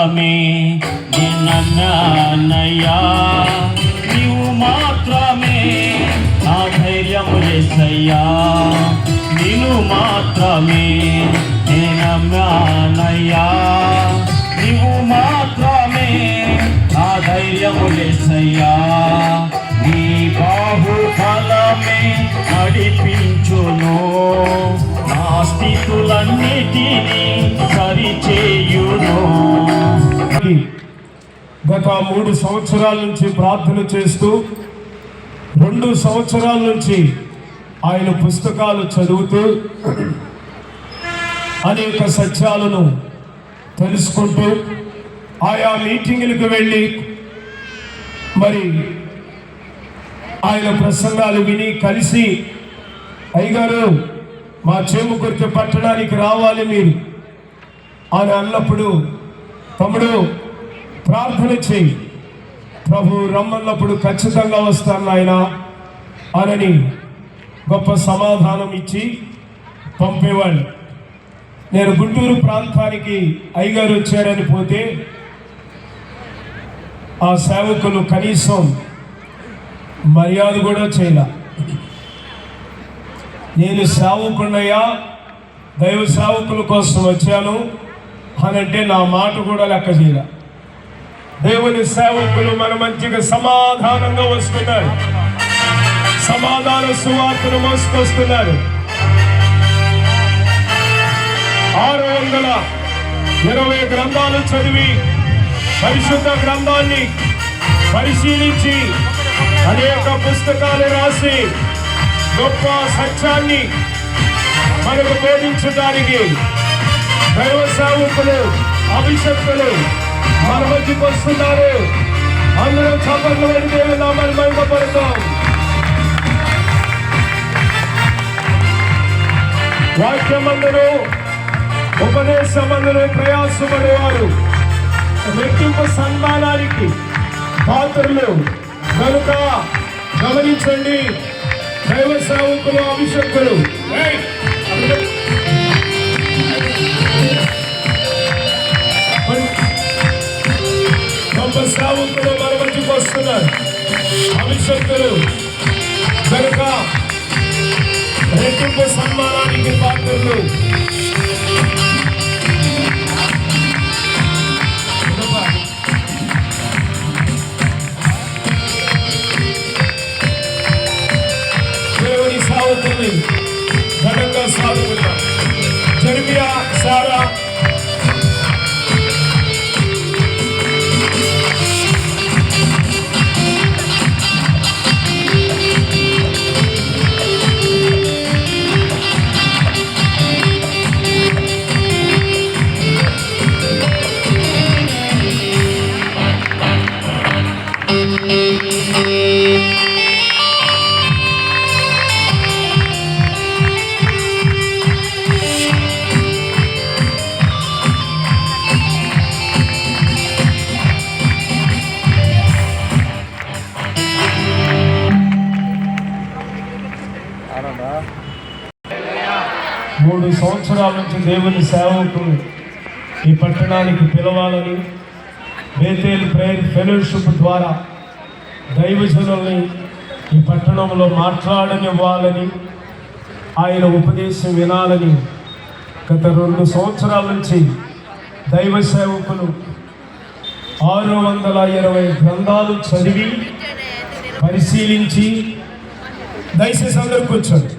మాత్రమే నమ్మానయ్యా, నీవు మాత్రమే నా ధైర్యము యేసయ్యా, నిన్ను మాత్రమే నమ్మానయ్యా, నీవు మాత్రమే నా ధైర్యము యేసయ్యా, నీ బాహుబలమే నడిపించును, నా స్థితులన్నిటినీ సరిచేయును. గత 3 సంవత్సరాల నుంచి ప్రార్థన చేస్తూ 2 సంవత్సరాల నుంచి ఆయన పుస్తకాలు చదువుతూ అనేక సత్యాలను తెలుసుకుంటూ ఆయా మీటింగులకు వెళ్ళి మరి ఆయన ప్రసంగాలు విని కలిసి, అయ్యగారు మా చేమకుర్తి పట్టణానికి రావాలి మీరు అని అన్నప్పుడు, తమ్ముడు ప్రార్థన చేయి, ప్రభు రమ్మన్నప్పుడు ఖచ్చితంగా వస్తాను ఆయన అని గొప్ప సమాధానం ఇచ్చి పంపేవాళ్ళు. నేను గుంటూరు ప్రాంతానికి అయ్యగారు వచ్చారని పోతే ఆ సేవకులు కనీసం మర్యాద కూడా చేయలే. నేను సేవకున్నయ్యా, దైవ సేవకుల కోసం వచ్చాను అని అంటే నా మాట కూడా లెక్క చేయలే. దేవుని సేవకులు మన మంచిగా సమాధానంగా వస్తున్నారు, సమాధాన సువార్తను మోసుకొస్తున్నారు. 620 గ్రంథాలు చదివి పరిశుద్ధ గ్రంథాన్ని పరిశీలించి అనేక పుస్తకాలు రాసి గొప్ప సత్యాన్ని మనకు బోధించడానికి దైవ సేవకులు, అభిషక్తులు మన మధ్యకు వస్తున్నారు. అందరూ చప్పట్లు పెట్టి దేవుని నామాన్ని మహిమపడతాం. వాక్యమందును ఉపదేశమందును ప్రయాసపడేవారు రెట్టింపు సన్మానానికి పాత్రలు కనుక గమనించండి. దైవ సేవకులు, అభిషక్తులు గొప్ప సేవకులు మన మధ్యకు వస్తున్నారు. అభిషక్తులు కనుక రెట్టింపు సన్మానానికి పాత్రలు. దేవుని సావుకుల్ని ఘనంగా సాగుతున్నారు. జెర్మియా, సారా మూడు సంవత్సరాల నుంచి దేవుని సేవకులు ఈ పట్టణానికి పిలవాలని, బేతేల్ ప్రేయర్ ఫెలోషిప్ ద్వారా దైవజనుల్ని ఈ పట్టణంలో మాట్లాడనివ్వాలని, ఆయన ఉపదేశం వినాలని గత 2 సంవత్సరాల నుంచి దైవ సేవకులు 620 గ్రంథాలు చదివి పరిశీలించి, దయచేసి అందరూ కూర్చోండి.